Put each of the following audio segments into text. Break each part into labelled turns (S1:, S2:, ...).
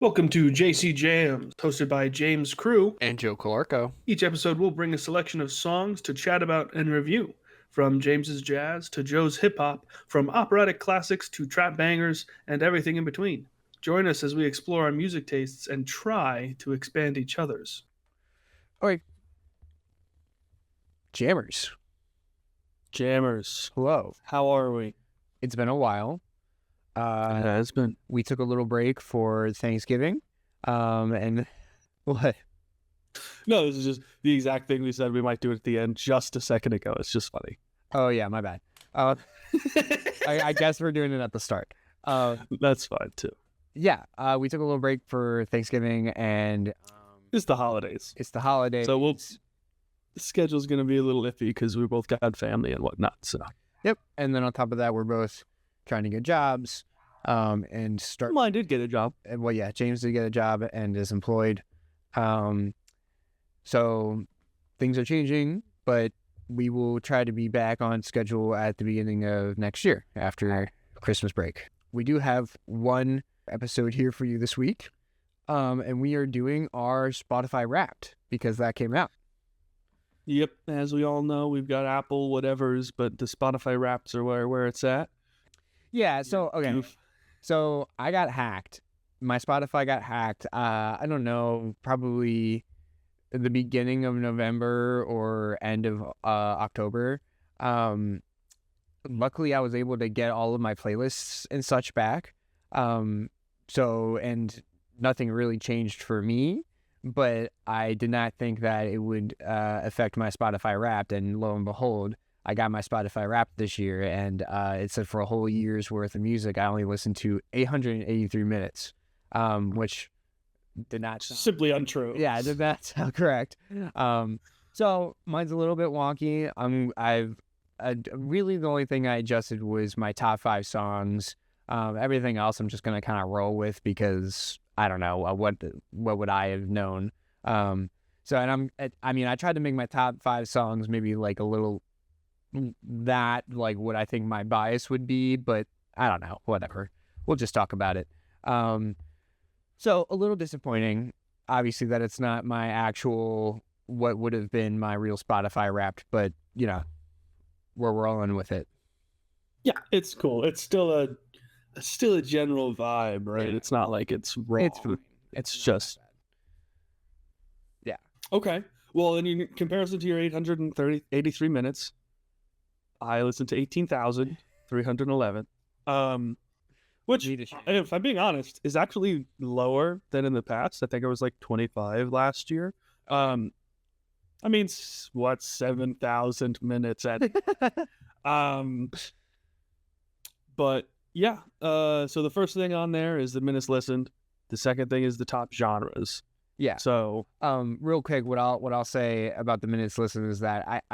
S1: Welcome to JC Jams, hosted by James Crew.
S2: And Joe Calarco.
S1: Each episode will bring a selection of songs to chat about and review. From James's jazz to Joe's hip hop, from operatic classics to trap bangers, and everything in between. Join us as we explore our music tastes and try to expand each other's.
S2: Okay. Jammers.
S1: Hello. How are we?
S2: It's been a while.
S1: It has been.
S2: We took a little break for Thanksgiving. And what?
S1: No, this is just the exact thing we said we might do it at the end just a second ago. It's just funny.
S2: Oh, yeah, my bad. I guess we're doing it at the start.
S1: That's fine, too.
S2: Yeah, we took a little break for Thanksgiving, and
S1: It's the holidays. So the schedule's going to be a little iffy because we both got family and whatnot. So.
S2: Yep, and then on top of that, we're both trying to get jobs and start.
S1: Well, I did get a job.
S2: Well, yeah, James did get a job and is employed. So things are changing, but we will try to be back on schedule at the beginning of next year after Christmas break. We do have one episode here for you this week, and we are doing our Spotify Wrapped because that came out.
S1: Yep, as we all know, we've got Apple whatevers, but the Spotify Wraps are where it's at.
S2: Yeah, so, okay. So I got hacked. My Spotify got hacked. I don't know, probably the beginning of November or end of October. Luckily, I was able to get all of my playlists and such back. And nothing really changed for me, but I did not think that it would affect my Spotify Wrapped, and lo and behold, I got my Spotify Wrapped this year, and it said for a whole year's worth of music, I only listened to 883 minutes, which did not sound...
S1: Simply untrue.
S2: Yeah, it did not sound correct. So mine's a little bit wonky. Really the only thing I adjusted was my top 5 songs. Everything else I'm just gonna kind of roll with because I don't know what would I have known. I tried to make my top 5 songs maybe like a little that like what I think my bias would be, but I don't know, whatever. We'll just talk about it. So a little disappointing, obviously, that it's not my actual what would have been my real Spotify Wrapped, but you know, we're rolling with it.
S1: Yeah, it's cool. It's still a general vibe, right? Yeah. It's not like it's wrong. It's just
S2: yeah.
S1: Okay. Well, in comparison to your 83 minutes, I listened to 18,311. Which, if I'm being honest, is actually lower than in the past. I think it was like 25 last year. I mean, what, 7,000 minutes at but yeah, so the first thing on there is the minutes listened. The second thing is the top genres.
S2: Yeah.
S1: So,
S2: real quick, what I'll say about the minutes listened is that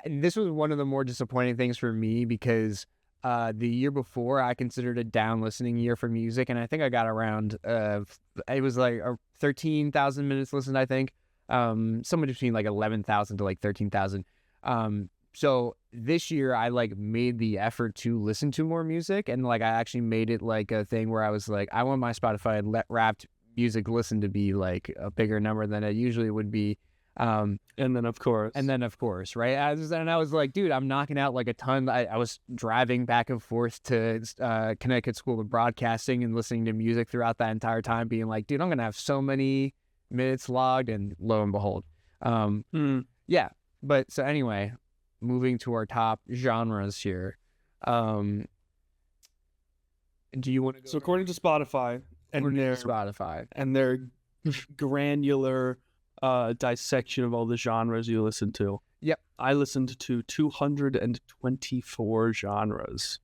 S2: this was one of the more disappointing things for me because the year before I considered a down listening year for music, and I think I got around it was like 13,000 minutes listened, I think, somewhere between like 11,000 to like 13,000. So this year I like made the effort to listen to more music, and like I actually made it like a thing where I was like, I want my Spotify Wrapped music listen to be like a bigger number than it usually would be.
S1: And then of course,
S2: right? I was like, dude, I'm knocking out like a ton. I was driving back and forth to Connecticut School of Broadcasting and listening to music throughout that entire time, being like, dude, I'm gonna have so many minutes logged, and lo and behold, yeah. But so anyway, moving to our top genres here. Do you want to go?
S1: So according to Spotify and their granular dissection of all the genres you listen to.
S2: Yep.
S1: I listened to 224 genres,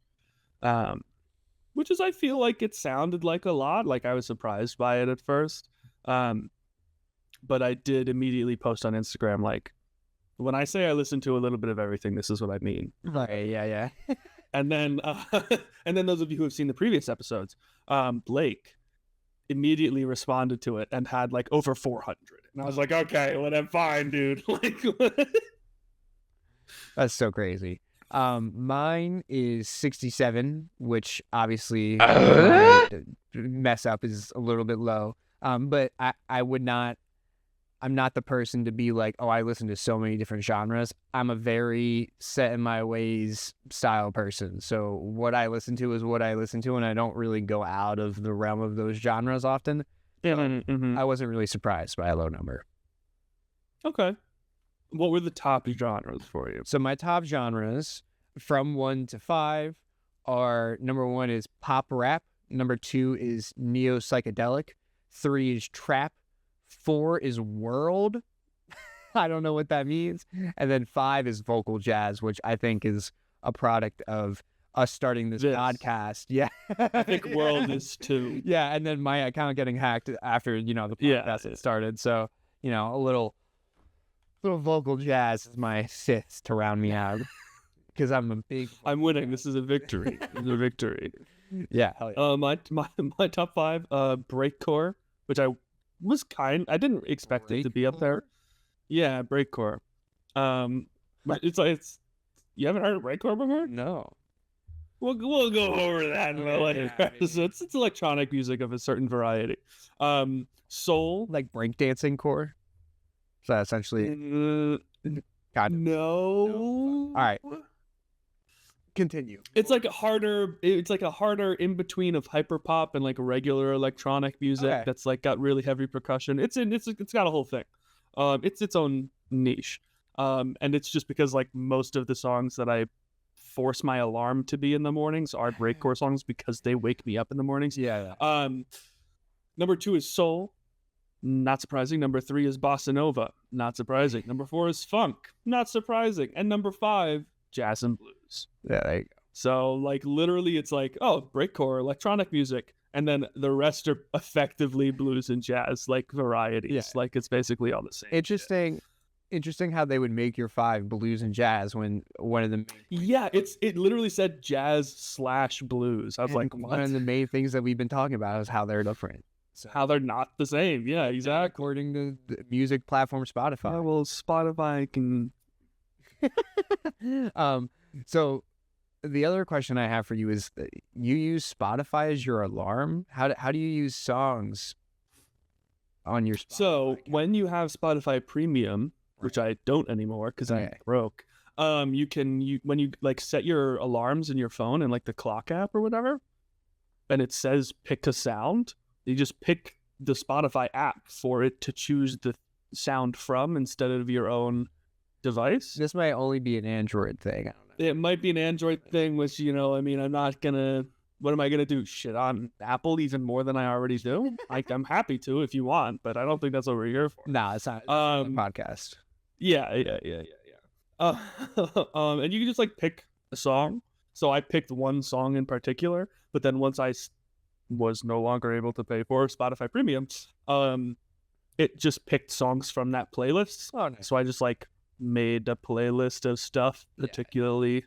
S1: which is, I feel like it sounded like a lot. Like I was surprised by it at first. But I did immediately post on Instagram, like, when I say I listen to a little bit of everything, this is what I mean.
S2: Right. Yeah.
S1: And then those of you who have seen the previous episodes, Blake immediately responded to it and had like over 400. And I was like, okay, well, I'm fine, dude. Like,
S2: that's so crazy. Mine is 67, which obviously my mess up is a little bit low. But I would not. I'm not the person to be like, oh, I listen to so many different genres. I'm a very set in my ways style person. So what I listen to is what I listen to, and I don't really go out of the realm of those genres often. So I wasn't really surprised by a low number.
S1: Okay. What were the top genres for you?
S2: So my top genres from 1 to 5 are, number 1 is pop rap. Number 2 is neo psychedelic. 3 is trap. 4 is world. I don't know what that means. And then 5 is vocal jazz, which I think is a product of us starting this podcast. Yeah.
S1: I think world is too.
S2: Yeah. And then my account getting hacked after, the podcast had started. So, a little vocal jazz is my fifth to round me out. Because I'm
S1: I'm winning. This is a victory. This is a victory.
S2: Yeah. Hell yeah.
S1: My top 5, breakcore, which I didn't expect it to be up there. Yeah, breakcore. It's you haven't heard of breakcore before?
S2: No.
S1: We'll go over that in a later episode. It's electronic music of a certain variety. Soul,
S2: like breakdancing core. So essentially,
S1: no.
S2: All right. Continue.
S1: It's like a harder in between of hyperpop and like regular electronic music that's like got really heavy percussion. It's got a whole thing. It's its own niche. And it's just because like most of the songs that I force my alarm to be in the mornings are breakcore songs because they wake me up in the mornings.
S2: Yeah.
S1: Number 2 is soul. Not surprising. Number 3 is bossa nova. Not surprising. Number 4 is funk. Not surprising. And number 5, jazz and blues.
S2: Yeah, there you go.
S1: So like literally it's like, oh, breakcore, electronic music, and then the rest are effectively blues and jazz, like varieties.
S2: Yeah.
S1: Like it's basically all the same.
S2: Interesting how they would make your 5 blues and jazz when one of the
S1: it literally said jazz / blues. I was like, what?
S2: One of the main things that we've been talking about is how they're different.
S1: So how they're not the same. Yeah, exactly.
S2: According to the music platform Spotify.
S1: Yeah, well, Spotify can
S2: So the other question I have for you is, you use Spotify as your alarm? How do you use songs on your Spotify account?
S1: When you have Spotify Premium, which I don't anymore because I broke, when you like set your alarms in your phone and like the clock app or whatever, and it says pick a sound, you just pick the Spotify app for it to choose the sound from instead of your own device.
S2: This might only be an Android thing. I don't know.
S1: It might be an Android thing, which, I'm not gonna, what am I gonna do? Shit on Apple even more than I already do? I'm happy to if you want, but I don't think that's what we're here for.
S2: No, it's not a podcast.
S1: Yeah. And you can just like pick a song. So I picked one song in particular, but then once I was no longer able to pay for Spotify Premium, it just picked songs from that playlist.
S2: Oh, nice.
S1: So I just like made a playlist of stuff, particularly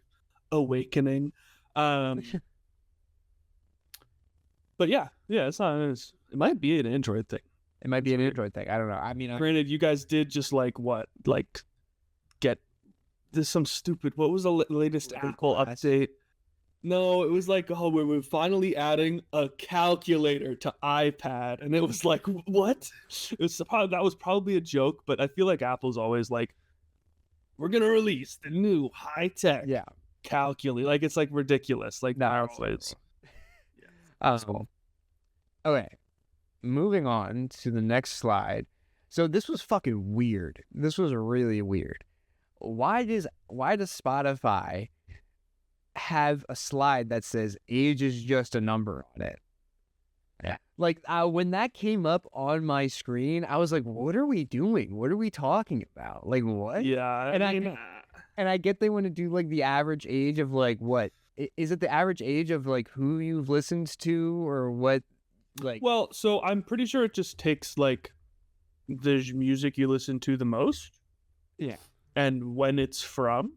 S1: Awakening. But yeah, it might be an Android thing.
S2: It might be an Android thing. I don't know. I mean,
S1: granted, you guys did just get this some stupid. What was the latest Apple update? No, it was like, oh, we're finally adding a calculator to iPad, and it was like, what? That was probably a joke, but I feel like Apple's always like, we're gonna release the new high tech calculator. Like it's like ridiculous. Like nowadays.
S2: Okay, moving on to the next slide. So this was fucking weird. This was really weird. Why does Spotify have a slide that says age is just a number on it? Yeah. Like when that came up on my screen, I was like, what are we doing? What are we talking about? Like what?
S1: Yeah.
S2: And I get they want to do like the average age of like what? Is it the average age of like who you've listened to or what? Like,
S1: well, so I'm pretty sure it just takes like the music you listen to the most.
S2: Yeah.
S1: And when it's from.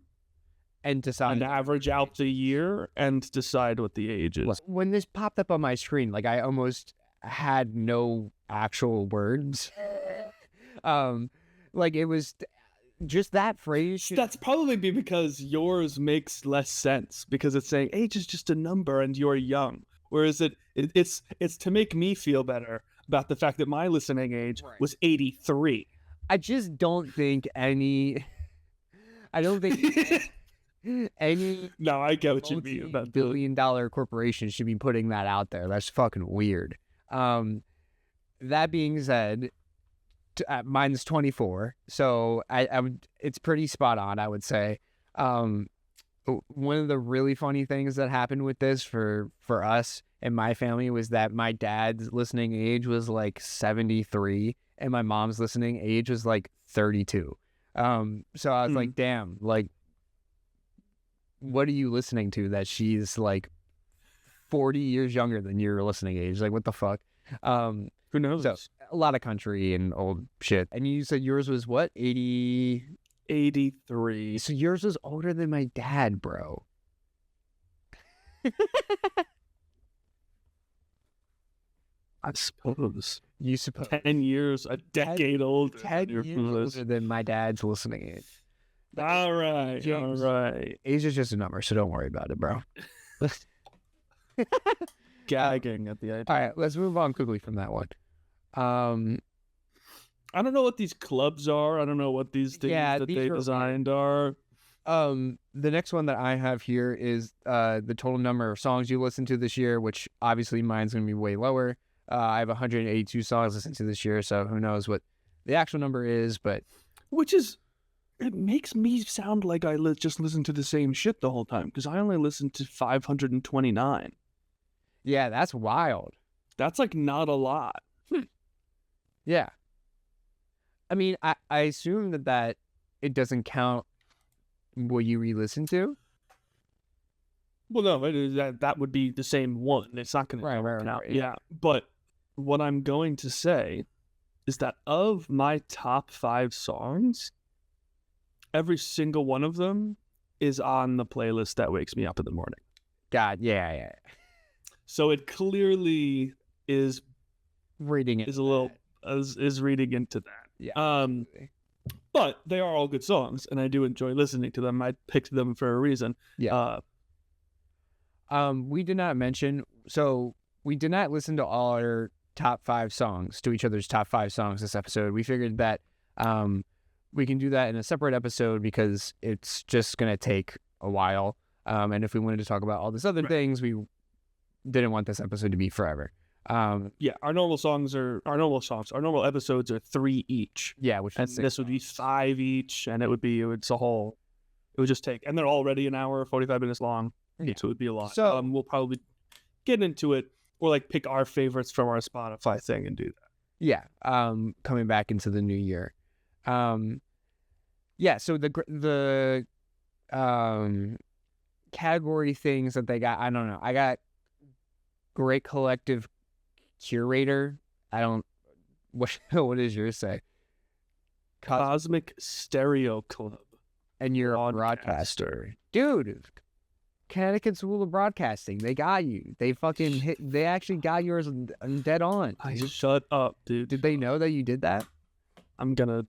S2: And decide
S1: and average out the year and decide what the age is.
S2: When this popped up on my screen, like I almost had no actual words. Like it was just that phrase.
S1: That's probably because yours makes less sense because it's saying age is just a number and you're young. Whereas it's to make me feel better about the fact that my listening age was 83.
S2: I just don't think any. I don't think any.
S1: No, I get what you mean.
S2: $multi-billion corporation should be putting that out there. That's fucking weird. That being said, mine's 24, so I would. It's pretty spot on, I would say. One of the really funny things that happened with this for us and my family was that my dad's listening age was like 73 and my mom's listening age was like 32. So I was like, damn, like, what are you listening to that she's like 40 years younger than your listening age? Like, what the fuck?
S1: Who knows?
S2: So a lot of country and old shit. And you said yours was what?
S1: 83.
S2: So yours was older than my dad, bro.
S1: I suppose.
S2: You suppose.
S1: 10 years, a decade older.
S2: 10 years older than my dad's listening age.
S1: All right. All right.
S2: Age is just a number, so don't worry about it, bro.
S1: Gagging at the idea.
S2: All right, let's move on quickly from that one.
S1: I don't know what these clubs are. I don't know what these things that they designed are.
S2: The next one that I have here is the total number of songs you listened to this year, which obviously mine's going to be way lower. I have 182 songs listened to this year, so who knows what the actual number is, but...
S1: Which is... It makes me sound like I just listen to the same shit the whole time, because I only listened to 529.
S2: Yeah, that's wild.
S1: That's like not a lot.
S2: Yeah. I mean, I assume that it doesn't count what you re-listen to.
S1: Well, no, that would be the same one. It's not going to count.
S2: Right.
S1: Yeah, but what I'm going to say is that of my top 5 songs, every single one of them is on the playlist that wakes me up in the morning.
S2: God, yeah.
S1: So it clearly is
S2: reading it.
S1: Is reading into that.
S2: Yeah.
S1: But they are all good songs, and I do enjoy listening to them. I picked them for a reason.
S2: Yeah. We did not mention, so we did not listen to all our top 5 songs, to each other's top 5 songs this episode. We figured that we can do that in a separate episode because it's just going to take a while. And if we wanted to talk about all these other things, we didn't want this episode to be forever.
S1: Yeah, our normal episodes are 3 each.
S2: Yeah, which
S1: and this would be 5 each, and it would just take, and they're already an hour, 45 minutes long. Yeah. So it would be a lot. So we'll probably get into it or like pick our favorites from our Spotify thing and do that.
S2: Yeah. Coming back into the new year. Yeah. So the category things that they got, I don't know. I got great collective curator. What does yours say?
S1: Cosmic Stereo Club.
S2: And you're a broadcaster. Dude, Connecticut School of Broadcasting. They got you. They fucking they actually got yours dead on.
S1: Shut up, dude.
S2: Did they know that you did that?
S1: I'm gonna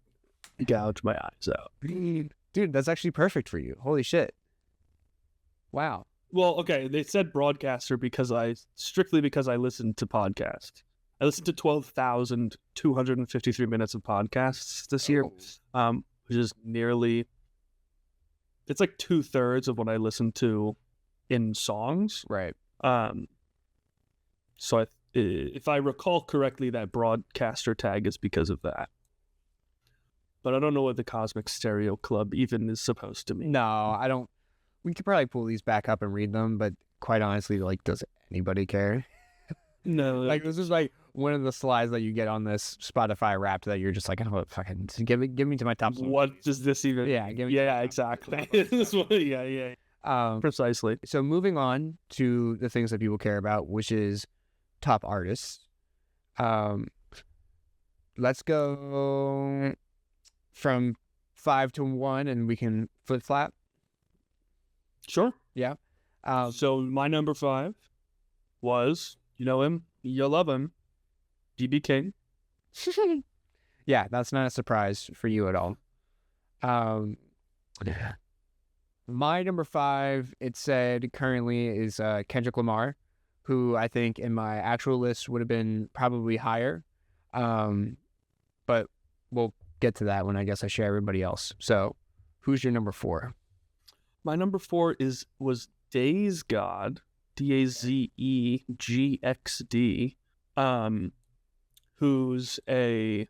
S1: gouge my eyes out.
S2: Dude, that's actually perfect for you. Holy shit. Wow.
S1: Well, okay, they said broadcaster because I listened to podcasts. I listened to 12,253 minutes of podcasts this year, which is nearly, it's like 2/3 of what I listened to in songs.
S2: Right.
S1: So if I recall correctly, that broadcaster tag is because of that. But I don't know what the Cosmic Stereo Club even is supposed to mean.
S2: No, I don't. We could probably pull these back up and read them, but quite honestly, like, does anybody care?
S1: No.
S2: Like, this is like one of the slides that you get on this Spotify Wrapped that you're just like, oh, fucking give me to my top.
S1: What does this even?
S2: Yeah,
S1: exactly. Yeah. Precisely.
S2: So moving on to the things that people care about, which is top artists. Let's go from 5 to 1, and we can flip flap.
S1: Sure.
S2: Yeah.
S1: So my number 5 was, you know him, you love him, BB King.
S2: Yeah, that's not a surprise for you at all. Um, my number 5, it said currently is Kendrick Lamar, who I think in my actual list would have been probably higher. But we'll get to that when I guess I share everybody else. So, who's your number 4?
S1: My number 4 was Daze God, DAZEGXD, who's an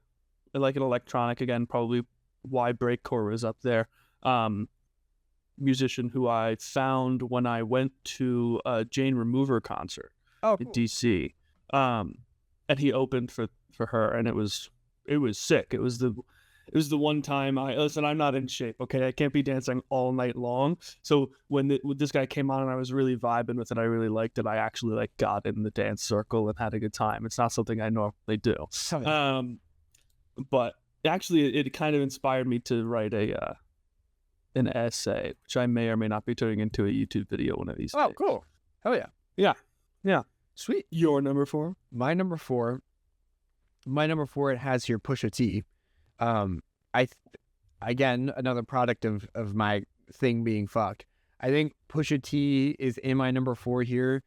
S1: electronic, again, probably why Breakcore was up there, musician who I found when I went to a Jane Remover concert in DC, and he opened for her, and it was sick. It was the one time I'm not in shape, okay? I can't be dancing all night long. So when this guy came on and I was really vibing with it, I really liked it. I actually got in the dance circle and had a good time. It's not something I normally do. But actually it kind of inspired me to write an essay, which I may or may not be turning into a YouTube video one of these days.
S2: Oh, cool. Hell yeah.
S1: Yeah.
S2: Sweet.
S1: Your number 4?
S2: My number 4, it has here Pusha T. Again, another product of my thing being fucked. I think Pusha T is in my number 4 here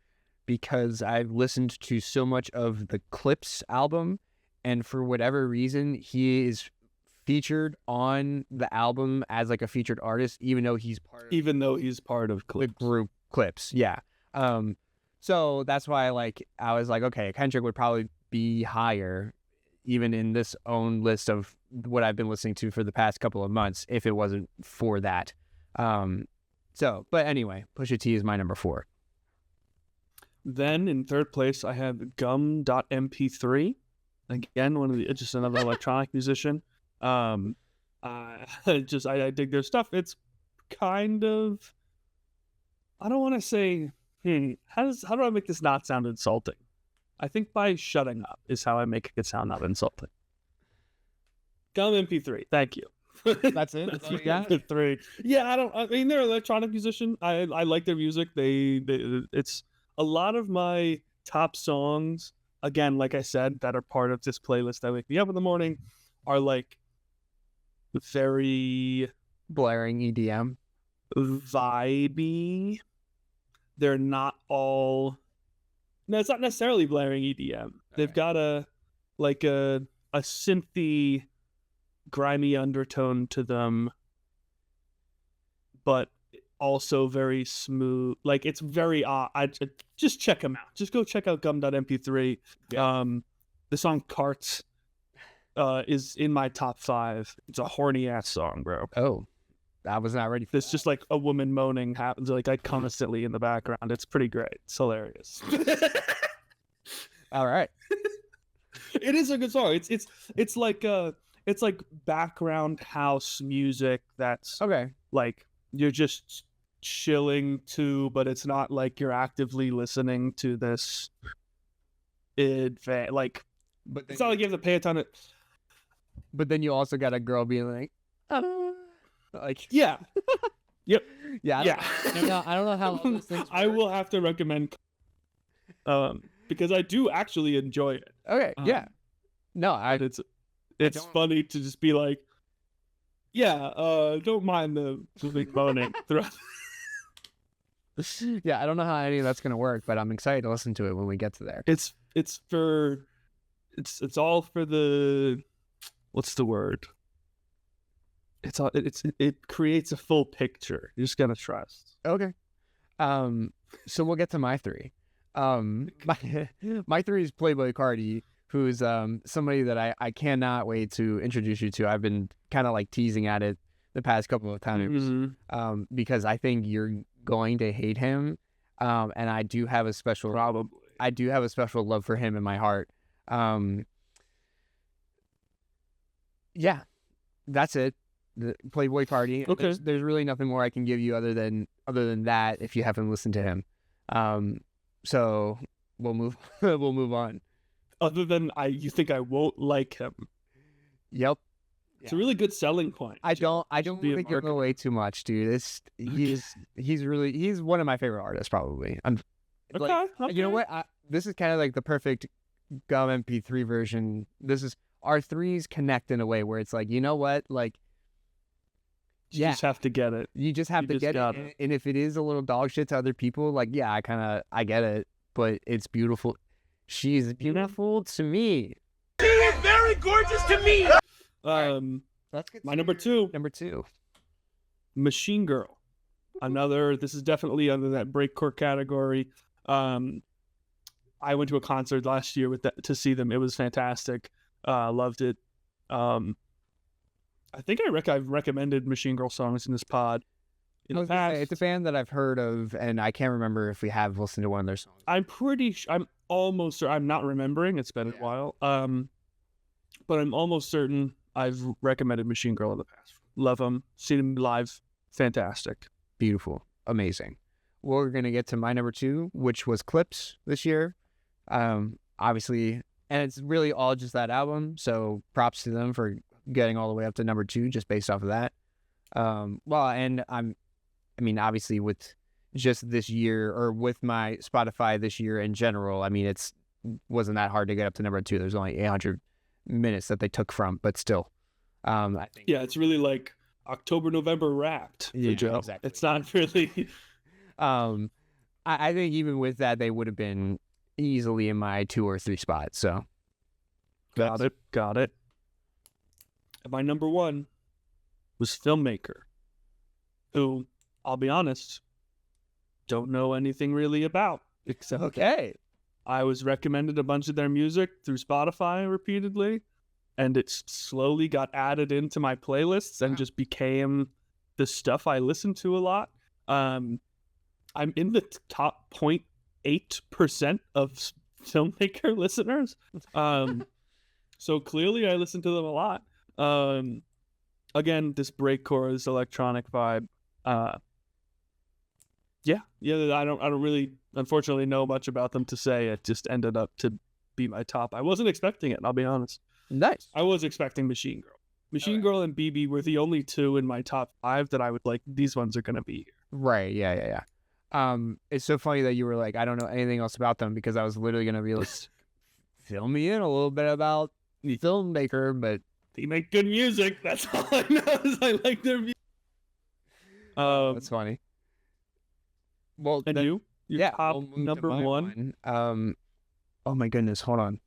S2: because I've listened to so much of the Clipse album, and for whatever reason, he is featured on the album as a featured artist, even though he's part of
S1: Clipse.
S2: The group Clipse. Yeah. So that's why I was okay, Kendrick would probably be higher even in this own list of what I've been listening to for the past couple of months if it wasn't for that. But anyway, Pusha T is my number 4.
S1: Then in third place, I have Gum.mp3. Again, just another electronic musician. I dig their stuff. It's kind of, I don't want to say, how do I make this not sound insulting? I think by shutting up is how I make it sound not insulting. Gum MP3, thank you.
S2: That's it.
S1: That's my number 3. Yeah, they're an electronic musician. I like their music. It's a lot of my top songs. Again, like I said, that are part of this playlist that wake me up in the morning, are very
S2: blaring EDM,
S1: vibey. They're not all. No, it's not necessarily blaring EDM. They've got a synthy, grimy undertone to them, but also very smooth. It's very just check them out. Just go check out Gum.mp3.
S2: Yeah.
S1: The song Cartz is in my top 5. It's a horny ass song, bro.
S2: Oh, I was not ready for
S1: There's just a woman moaning happens constantly in the background. It's pretty great. It's hilarious.
S2: All right.
S1: It is a good song. It's like background house music that's
S2: okay.
S1: You're just chilling to, but it's not you're actively listening to this. But it's not you have to pay a ton of.
S2: But then you also got a girl being
S1: yeah. Yep.
S2: Yeah. I don't know how those things work.
S1: I will have to recommend because I do actually enjoy it.
S2: Okay. Yeah. No,
S1: it's funny to just be don't mind the moaning throughout.
S2: Yeah, I don't know how any of that's gonna work, but I'm excited to listen to it when we get to there.
S1: It's all for the, what's the word? It creates a full picture. You're just gonna trust.
S2: Okay. So we'll get to my 3. My 3 is Playboi Carti, who's somebody that I cannot wait to introduce you to. I've been kind of teasing at it the past couple of times, because I think you're going to hate him, and I do have a special love for him in my heart. Yeah, that's it. The Playboi Carti.
S1: Okay.
S2: There's really nothing more I can give you other than that if you haven't listened to him. So we'll move on.
S1: Other than you think I won't like him.
S2: Yep.
S1: It's a really good selling point.
S2: I don't want to give him away too much, dude. He's one of my favorite artists, probably.
S1: Okay.
S2: You know what? This is kind of the perfect Gum MP3 version. This is our 3s connect in a way where it's you know what?
S1: You just have to get it.
S2: You just have to get it. And if it is a little dog shit to other people, like, yeah, I get it, but it's beautiful. She's beautiful to me.
S3: She is very gorgeous to me.
S2: Let's get
S1: my number two.
S2: Number two.
S1: Machine Girl. This is definitely under that breakcore category. I went to a concert last year to see them. It was fantastic. Loved it. I think I've recommended Machine Girl songs in this pod. In the past.
S2: It's a band that I've heard of, and I can't remember if we have listened to one of their songs.
S1: I'm almost certain. I'm not remembering. It's been a while. But I'm almost certain I've recommended Machine Girl in the past. Love them. Seen them live. Fantastic.
S2: Beautiful. Amazing. We're going to get to my number two, which was Clipse this year. Obviously, and it's really all just that album. So props to them for getting all the way up to number two, just based off of that. Obviously with just this year, or with my Spotify this year in general, it wasn't that hard to get up to number two. There's only 800 minutes that they took from, but still, I think.
S1: Yeah, it's really like October, November wrapped for Joe. Exactly. It's not really.
S2: I think even with that, they would have been easily in my 2 or 3 spots. So,
S1: got it. And my number one was Filmmaker, who, I'll be honest, don't know anything really about. Except I was recommended a bunch of their music through Spotify repeatedly, and it slowly got added into my playlists and just became the stuff I listen to a lot. I'm in the top 0.8% of Filmmaker listeners. So clearly I listen to them a lot. Again, this breakcore, this electronic vibe. I don't really, unfortunately, know much about them to say. It just ended up to be my top. I wasn't expecting it, I'll be honest.
S2: Nice.
S1: I was expecting Machine Girl. Machine Girl and BB were the only two in my top 5 that I would like. These ones are going to be here.
S2: Right. Yeah. It's so funny that you were like, I don't know anything else about them, because I was literally going to be like, fill me in a little bit about the Filmmaker, but
S1: they make good music. That's all I know is I like their music.
S2: That's funny. Well,
S1: and your top number one.
S2: Oh my goodness, hold on.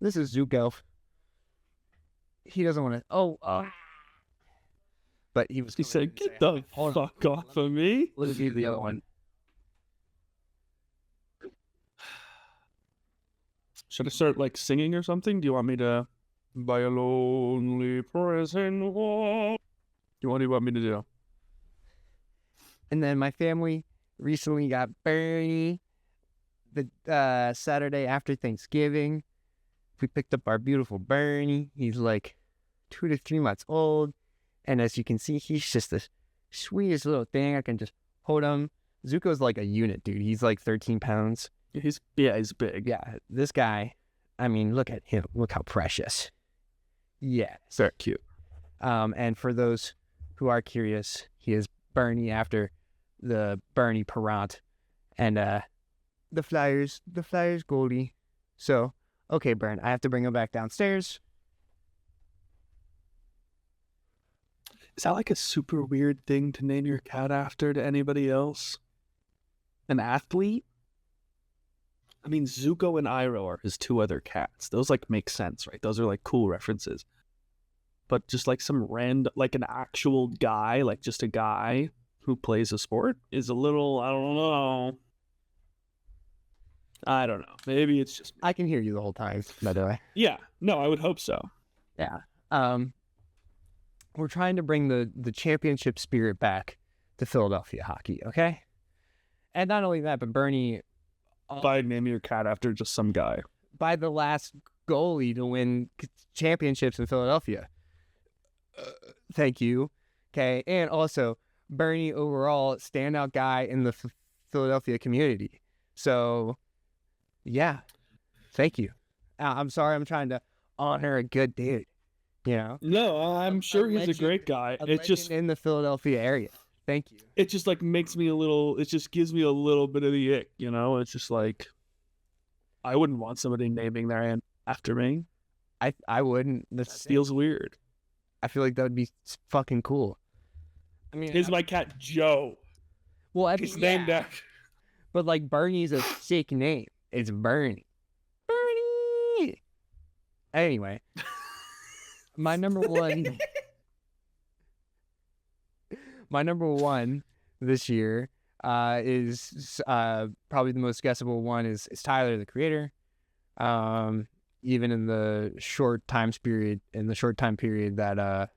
S2: This is Zook. He doesn't want to. But he
S1: said, "Get the fuck off of me."
S2: Let's do the other one.
S1: Should I start like singing or something? Do you want me to? By a lonely prison wall. What do you want me to do?
S2: And then my family recently got Bernie the Saturday after Thanksgiving. We picked up our beautiful Bernie. He's like 2 to 3 months old. And as you can see, he's just the sweetest little thing. I can just hold him. Zuko's like a unit, dude. He's like 13 pounds.
S1: He's big.
S2: Yeah, this guy, look at him. Look how precious. Yeah.
S1: So cute.
S2: And for those who are curious, he is Bernie after the Bernie Parent and the Flyers goalie. So, okay, Bern, I have to bring him back downstairs.
S1: Is that like a super weird thing to name your cat after to anybody else? An athlete? Zuko and Iroh are his 2 other cats. Those like make sense, right? Those are like cool references. But just like some random, like an actual guy, like just a guy who plays a sport is a little, I don't know. Maybe it's just me.
S2: I can hear you the whole time, by the way.
S1: Yeah. No, I would hope so.
S2: Yeah. We're trying to bring the championship spirit back to Philadelphia hockey, okay? And not only that, but Bernie...
S1: by naming your cat after just some guy.
S2: By the last goalie to win championships in Philadelphia. Thank you. Okay, and also, Bernie overall standout guy in the Philadelphia community. So, yeah, thank you. I'm sorry, I'm trying to honor a good dude, you know?
S1: No, I'm sure he's a great guy. It's just
S2: in the Philadelphia area. Thank you.
S1: It just like makes me it just gives me a little bit of the ick, you know? It's just like, I wouldn't want somebody naming their aunt after me.
S2: I wouldn't.
S1: That feels weird.
S2: I feel like that would be fucking cool. I mean,
S1: Here's my cat Joe.
S2: well,
S1: He's named after.
S2: but like Bernie's a sick name. It's Bernie. Bernie. Anyway, my number one. My number one this year is probably the most guessable one is Tyler the Creator. Even in the short time period that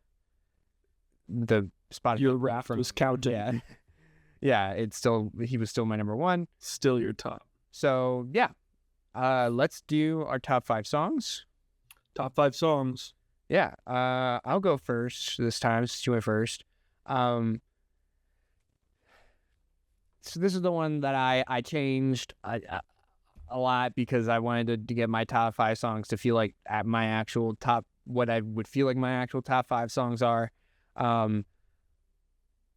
S2: the Spotify
S1: Your rap was counting.
S2: Yeah, he was still my number one.
S1: Still your top.
S2: So yeah, let's do our top 5 songs.
S1: Top 5 songs.
S2: Yeah, I'll go first this time. Since you went first. So this is the one that I changed a lot because I wanted to get my top 5 songs to feel like at my actual top, what I would feel like my actual top 5 songs are. The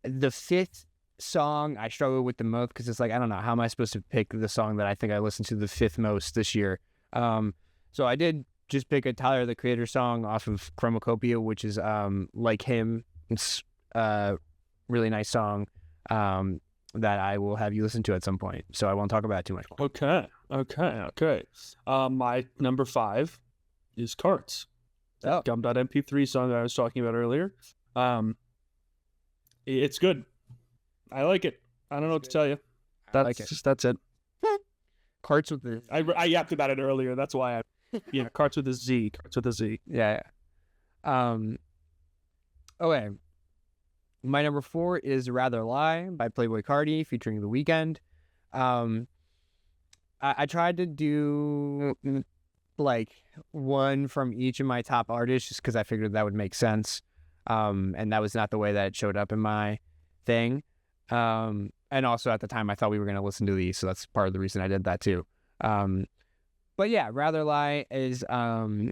S2: 5th song I struggle with the most because it's like, I don't know, how am I supposed to pick the song that I think I listened to the 5th most this year? So I did just pick a Tyler the Creator song off of Chromacopia, which is Like Him. It's a really nice song that I will have you listen to at some point, so I won't talk about it too much more.
S1: Okay. My number 5 is Cartz.
S2: Oh.
S1: Gum.mp3 song that I was talking about earlier. It's good. I like it. I don't know what to tell you. That's it.
S2: Cartz with the...
S1: I yapped about it earlier. That's why Cartz with a Z. Cartz with a Z.
S2: Yeah. Okay. My number 4 is Rather Lie by Playboi Carti featuring The Weeknd. I tried to do like one from each of my top artists just because I figured that would make sense. And that was not the way that it showed up in my thing. And also at the time I thought we were going to listen to these, so that's part of the reason I did that too. But yeah, Rather Lie is The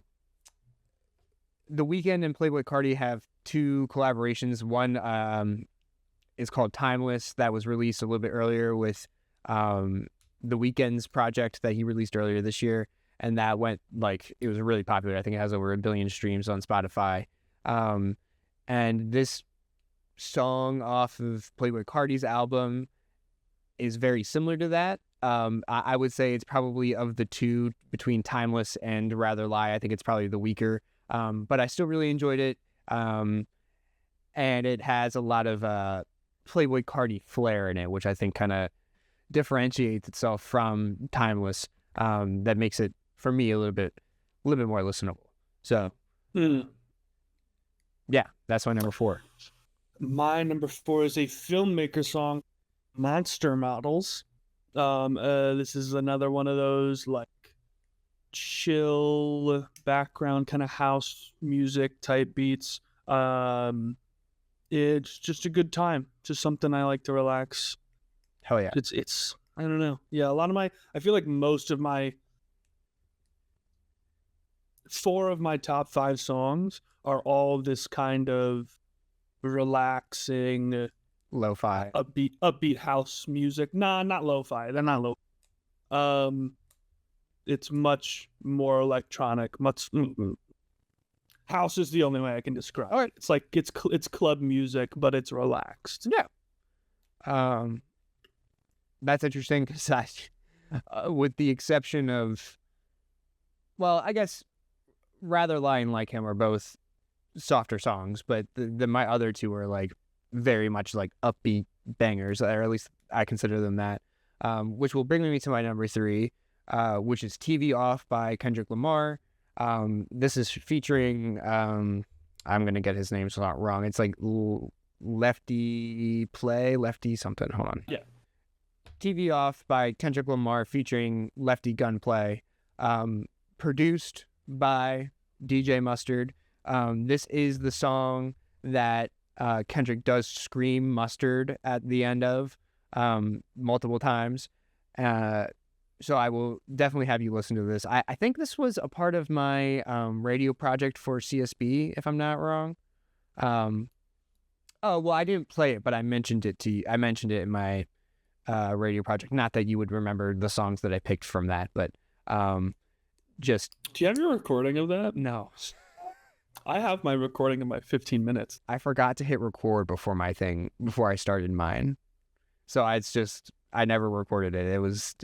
S2: Weeknd and Playboi Carti have 2 collaborations. One is called Timeless, that was released a little bit earlier with The Weeknd's project that he released earlier this year, and that went it was really popular. I think it has over 1 billion streams on Spotify. And this song off of Playboi Carti's album is very similar to that. I would say it's probably of the 2 between Timeless and Rather Lie, I think it's probably the weaker. But I still really enjoyed it. And it has a lot of Playboi Carti flair in it, which I think kind of differentiates itself from Timeless. That makes it, for me, a little bit more listenable. So, yeah, that's my number 4.
S1: My number 4 is a Filmmaker song, Monster Models. This is another one of those chill background kind of house music type beats. It's just a good time, just something I like to relax.
S2: Hell yeah.
S1: It's I don't know. Yeah, I feel like most of my 4 of my top 5 songs are all this kind of relaxing
S2: lo-fi
S1: upbeat house music. Nah, not lo-fi. They're not lo-fi. It's much more electronic. House is the only way I can describe it. It's like it's club music, but it's relaxed.
S2: Yeah. That's interesting because with the exception of, well, I guess Rather Lie and Like Him are both softer songs, but my other 2 are very much upbeat bangers, or at least I consider them that. Which will bring me to my number 3. Which is TV Off by Kendrick Lamar. This is featuring, I'm going to get his name so not wrong. It's Lefty something. Hold on.
S1: Yeah.
S2: TV Off by Kendrick Lamar featuring Lefty Gunplay. Produced by DJ Mustard. This is the song that Kendrick does scream mustard at the end of multiple times. So I will definitely have you listen to this. I think this was a part of my radio project for CSB, if I'm not wrong. Oh, well, I didn't play it, but I mentioned it to you. I mentioned it in my radio project. Not that you would remember the songs that I picked from that, but just
S1: Do you have your recording of that?
S2: no.
S1: I have my recording of my 15 minutes.
S2: I forgot to hit record before I started mine. So I never recorded it. It was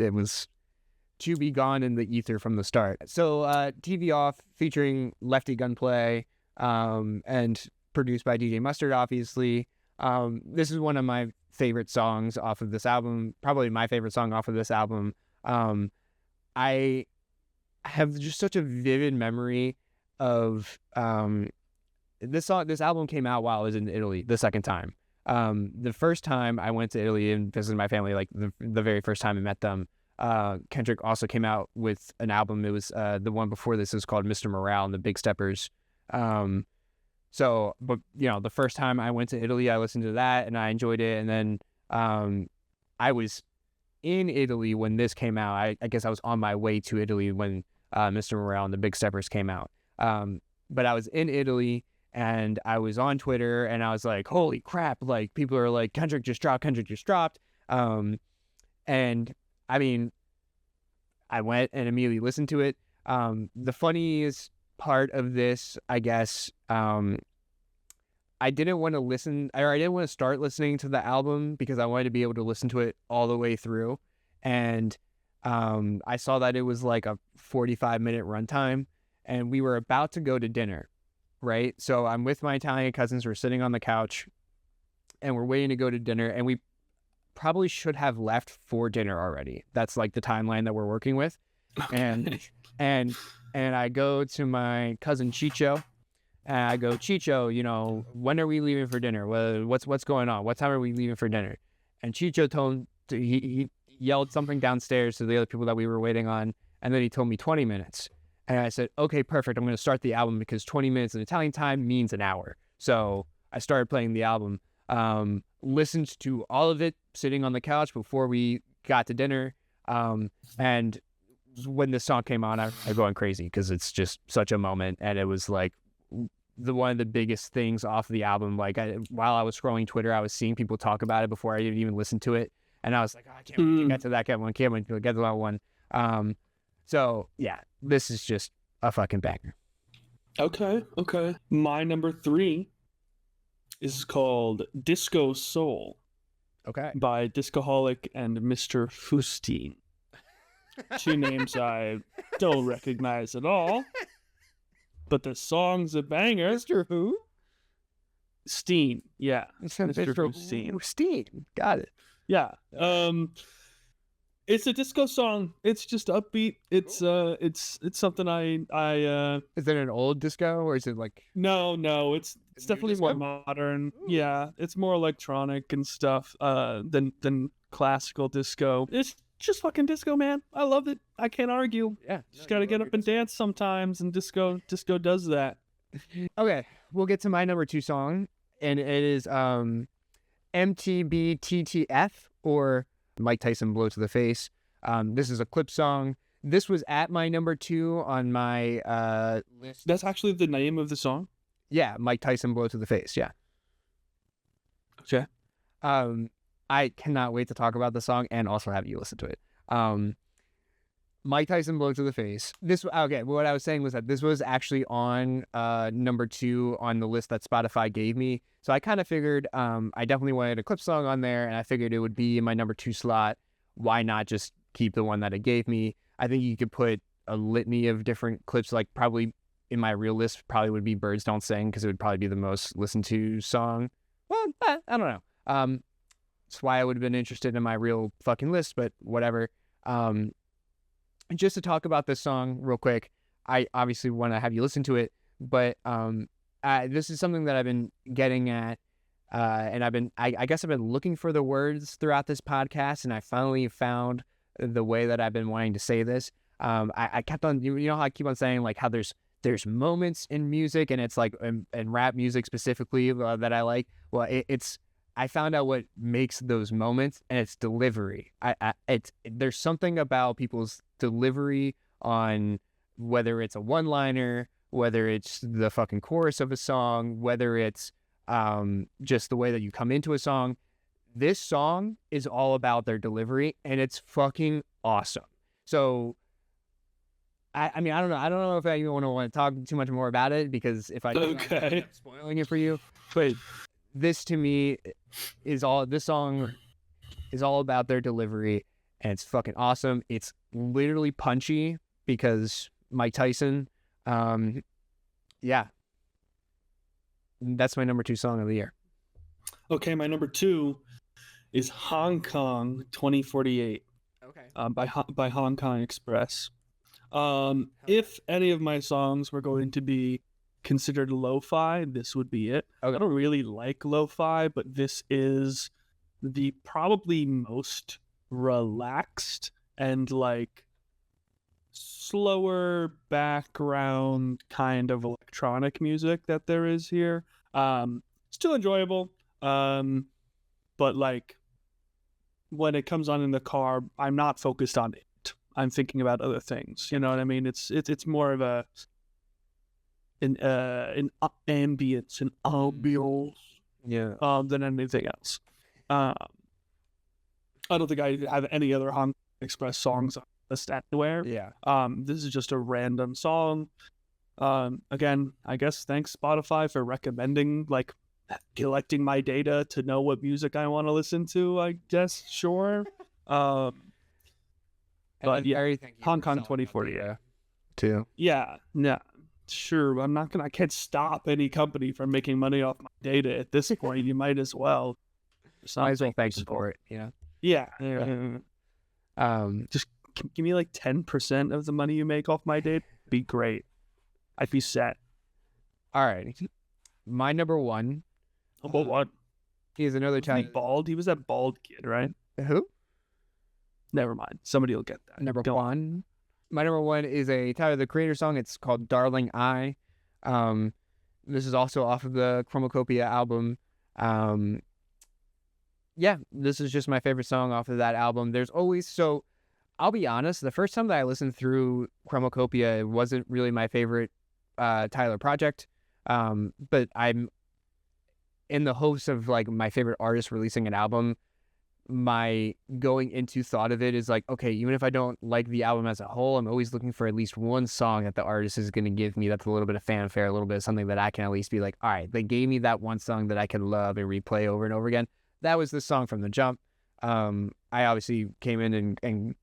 S2: to be gone in the ether from the start. So TV Off featuring Lefty Gunplay and produced by DJ Mustard, obviously. This is one of my favorite songs off of this album, probably my favorite song off of this album. I have just such a vivid memory of this album came out while I was in Italy the second time. The first time I went to Italy and visited my family, like the very first time I met them, Kendrick also came out with an album. It was the one before this is called Mr. Morale and the Big Steppers. But the first time I went to Italy, I listened to that and I enjoyed it. And then I was in Italy when this came out. I guess I was on my way to Italy when Mr. Morale and the Big Steppers came out. But I was in Italy and I was on Twitter and I was like, holy crap, like people are like, Kendrick just dropped. And I mean, I went and immediately listened to it. The funniest part of this, I guess, I didn't want to start listening to the album because I wanted to be able to listen to it all the way through. And I saw that it was like a 45-minute runtime and we were about to go to dinner, right? So I'm with my Italian cousins. We're sitting on the couch and we're waiting to go to dinner, and we probably should have left for dinner already. That's like the timeline that we're working with. And I go to my cousin Chicho and I go, Chicho, when are we leaving for dinner? What's going on? What time are we leaving for dinner? And Chicho he yelled something downstairs to the other people that we were waiting on, and then he told me 20 minutes. And I said, okay, perfect. I'm going to start the album because 20 minutes in Italian time means an hour. So I started playing the album, listened to all of it sitting on the couch before we got to dinner. And when this song came on, I going crazy because it's just such a moment. And it was like one of the biggest things off the album. Like while I was scrolling Twitter, I was seeing people talk about it before I even listened to it. And I was like, oh, I can't wait to get to that one. Can't wait to get to that one. So yeah, this is just a fucking banger.
S1: Okay. My number 3 is called Disco Soul.
S2: Okay.
S1: By Discoholic and Mr. Hoosteen. 2 names I don't recognize at all. But the song's a banger.
S2: Mr. Who?
S1: Steen. Yeah.
S2: Mr.
S1: Hoosteen.
S2: Hoosteen. Got it.
S1: Yeah. It's a disco song. It's just upbeat. It's something I
S2: Is it an old disco or is it like
S1: No, it's definitely
S2: disco?
S1: more modern. Ooh. Yeah, it's more electronic and stuff than classical disco. It's just fucking disco, man. I love it. I can't argue.
S2: Yeah.
S1: Just got to get up and dance sometimes, and disco does that.
S2: Okay, we'll get to my number 2 song, and it is MTBTTF, or Mike Tyson Blow to the Face. This is a Clipse song. This was at my number 2 on my list.
S1: That's actually the name of the song?
S2: Yeah, Mike Tyson Blow to the Face, yeah.
S1: Okay.
S2: I cannot wait to talk about the song and also have you listen to it. Mike Tyson Blow to the Face. What I was saying was that this was actually on number 2 on the list that Spotify gave me. So I kind of figured I definitely wanted a Clipse song on there, and I figured it would be in my number 2 slot. Why not just keep the one that it gave me? I think you could put a litany of different Clipse, like probably in my real list probably would be Birds Don't Sing, because it would probably be the most listened to song. Well, I don't know. That's why I would have been interested in my real fucking list, but whatever. Just to talk about this song real quick, I obviously want to have you listen to it, but this is something that I've been getting at, and I guess I've been looking for the words throughout this podcast, and I finally found the way that I've been wanting to say this. I kept on, you know how I keep on saying like how there's moments in music, and it's like in rap music specifically that I like. Well, I found out what makes those moments, and it's delivery. There's something about people's delivery on whether it's a one-liner, whether it's the fucking chorus of a song, whether it's just the way that you come into a song. This song is all about their delivery, and it's fucking awesome. So I mean, I don't know. I don't know if I even want to talk too much more about it, because if I do,
S1: Okay.
S2: I'm end up spoiling it for you.
S1: Wait,
S2: This to me this song is all about their delivery, and it's fucking awesome. It's literally punchy because Mike Tyson. Yeah. That's my number 2 song of the year.
S1: okay, my number 2 is Hong Kong 2048
S2: Okay.
S1: by Hong Kong Express. If any of my songs were going to be considered lo-fi, this would be it.
S2: Okay.
S1: I don't really like lo-fi, but this is the probably most relaxed and like slower background kind of electronic music that there is here. Still enjoyable, but like when it comes on in the car, I'm not focused on it. I'm thinking about other things. You know what I mean? It's more of an ambience, an ambiance, than anything else. I don't think I have any other Hong Kong Express songs on the list anywhere.
S2: Yeah.
S1: This is just a random song. Again, I guess thanks Spotify for recommending, like, collecting my data to know what music I want to listen to. I guess, sure. But yeah, Hong Kong 2040, yeah.
S2: Too.
S1: Yeah, no, sure. I can't stop any company from making money off my data at this point. You might as well.
S2: Might as well thank you for it. Yeah.
S1: Yeah. Just give me like 10% of the money you make off my data. Be great. I'd be set.
S2: All right. My number 1.
S1: But what?
S2: Is another
S1: Wasn't he
S2: time.
S1: bald? He was that bald kid, right?
S2: Who?
S1: Never mind. Somebody will get that.
S2: Number
S1: Go on.
S2: 1. My number 1 is a Tyler the Creator song. It's called Darling I. This is also off of the Chromacopia album. Yeah, this is just my favorite song off of that album. There's always, so I'll be honest, the first time that I listened through Chromacopia, it wasn't really my favorite Tyler project. But I'm in the hopes of like my favorite artist releasing an album. My going into thought of it is like, okay, even if I don't like the album as a whole, I'm always looking for at least one song that the artist is going to give me that's a little bit of fanfare, a little bit of something that I can at least be like, all right, they gave me that one song that I can love and replay over and over again. That was the song from the jump. I obviously came in and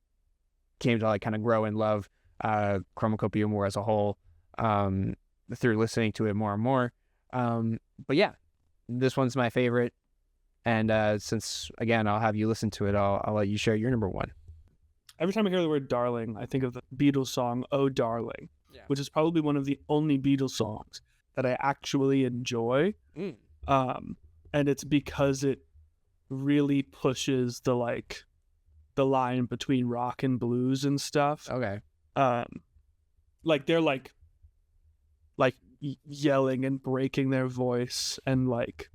S2: came to like kind of grow and love Chromacopia more as a whole through listening to it more and more. But yeah, this one's my favorite. And since, again, I'll have you listen to it, I'll let you share your number 1.
S1: Every time I hear the word darling, I think of the Beatles song, Oh Darling,
S2: Yeah.
S1: which is probably one of the only Beatles songs that I actually enjoy. And it's because it really pushes the line between rock and blues and stuff.
S2: Okay.
S1: Like they're like yelling and breaking their voice and like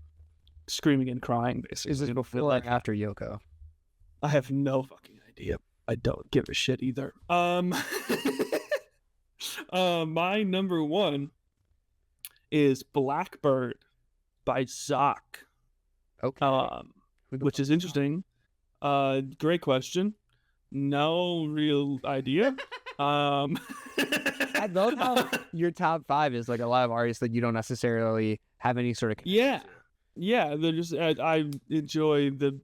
S1: screaming and crying, basically.
S2: Is this before or after Yoko?
S1: I have no fucking idea. I don't give a shit either. My number 1 is Blackbird by Zock.
S2: Okay.
S1: Which is interesting. Great question. No real idea.
S2: I love how your top 5 is like a lot of artists that you don't necessarily have any sort of connection to.
S1: Yeah, they're just I enjoy the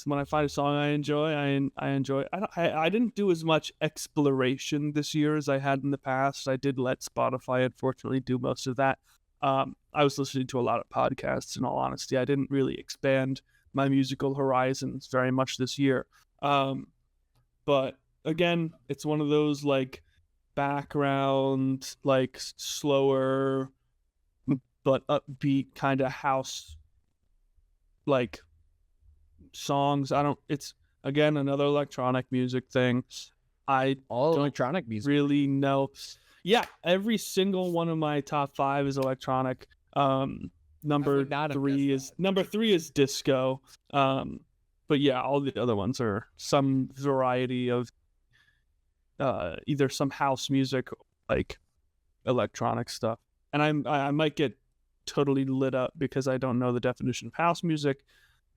S1: when I find a song I enjoy, I enjoy. I didn't do as much exploration this year as I had in the past. I did let Spotify unfortunately do most of that. I was listening to a lot of podcasts, in all honesty. I didn't really expand my musical horizons very much this year. But again, it's one of those like background, like slower but upbeat kind of house like songs. It's again another electronic music thing.
S2: All
S1: don't
S2: electronic music.
S1: Really know. Yeah, every single one of my top 5 is electronic. Number 3 is disco. But yeah, all the other ones are some variety of either some house music or like electronic stuff. And I might get totally lit up because I don't know the definition of house music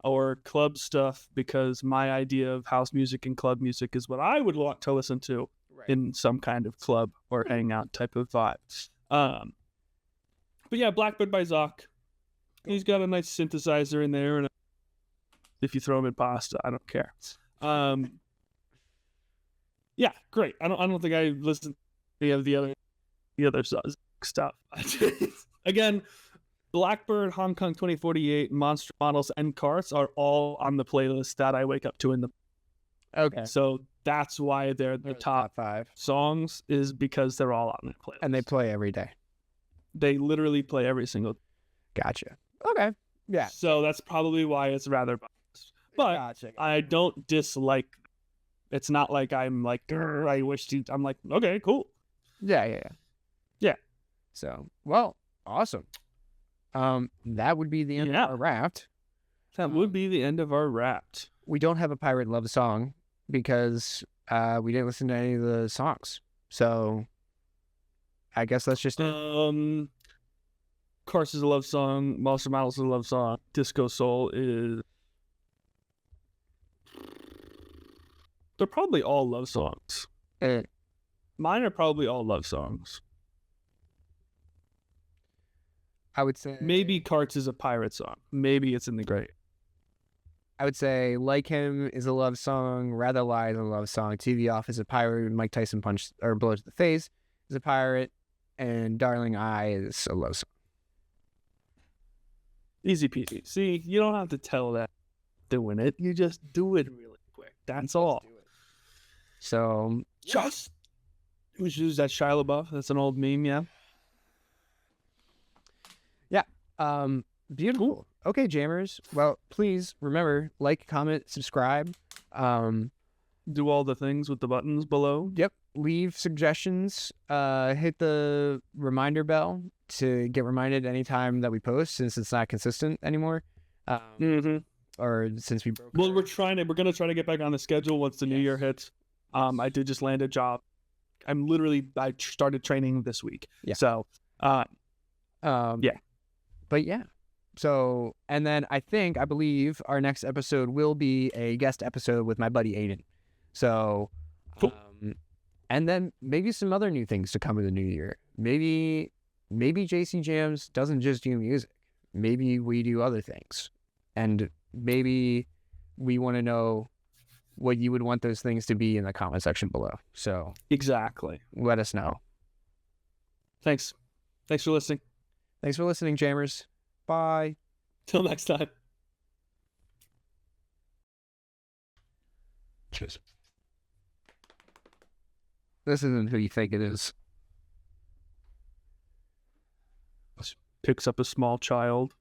S1: or club stuff, because my idea of house music and club music is what I would want to listen to.
S2: Right.
S1: in some kind of club or hangout type of vibe. But yeah, Blackbird by Zock. He's got a nice synthesizer in there, and if you throw him in pasta, I don't care. Yeah, great. I don't think I listened to the other stuff. Again, Blackbird, Hong Kong 2048, Monster Models, and Cartz are all on the playlist that I wake up to in the.
S2: Okay.
S1: So that's why they're the top
S2: 5
S1: songs, is because they're all on the playlist.
S2: and they play every day.
S1: They literally play every single.
S2: Gotcha. Okay. Yeah.
S1: So that's probably why it's rather biased. But
S2: Gotcha.
S1: I don't dislike. It's not like I'm like, I wish you. I'm like, okay, cool.
S2: Yeah. So, well, awesome. That would be the end of our Wrapped.
S1: That would be the end of our Wrapped.
S2: We don't have a pirate love song because we didn't listen to any of the songs. So, I guess that's just it.
S1: Cartz is a love song. Monster Models is a love song. Disco Soul is. They're probably all love songs. Mine are probably all love songs.
S2: I would say
S1: maybe Cartz is a pirate song. Maybe it's in the great.
S2: I would say Like Him is a love song. Rather Lie is a love song. TV Off is a pirate. Mike Tyson Punch or Blow to the Face is a pirate. And Darling I is a love song.
S1: Easy peasy. See, you don't have to tell that doing it. You just do it really quick. That's all.
S2: So
S1: just who's that? Shia LaBeouf. That's an old meme. Yeah.
S2: Beautiful. Cool. Okay, jammers. Well, please remember, like, comment, subscribe.
S1: Do all the things with the buttons below.
S2: Yep. Leave suggestions. Hit the reminder bell to get reminded anytime that we post, since it's not consistent anymore. Or since we broke.
S1: Well, we're gonna try to get back on the schedule once the new year hits. I did just land a job. I started training this week.
S2: Yeah.
S1: So, yeah.
S2: But yeah. So, and then I believe our next episode will be a guest episode with my buddy Aiden. So,
S1: cool.
S2: And then maybe some other new things to come in the new year. Maybe JC Jams doesn't just do music. Maybe we do other things. And maybe we want to know what you would want those things to be in the comment section below. So,
S1: exactly.
S2: Let us know.
S1: Thanks for listening.
S2: Thanks for listening, jammers. Bye.
S1: Till next time.
S2: Cheers. This isn't who you think it is.
S1: Picks up a small child.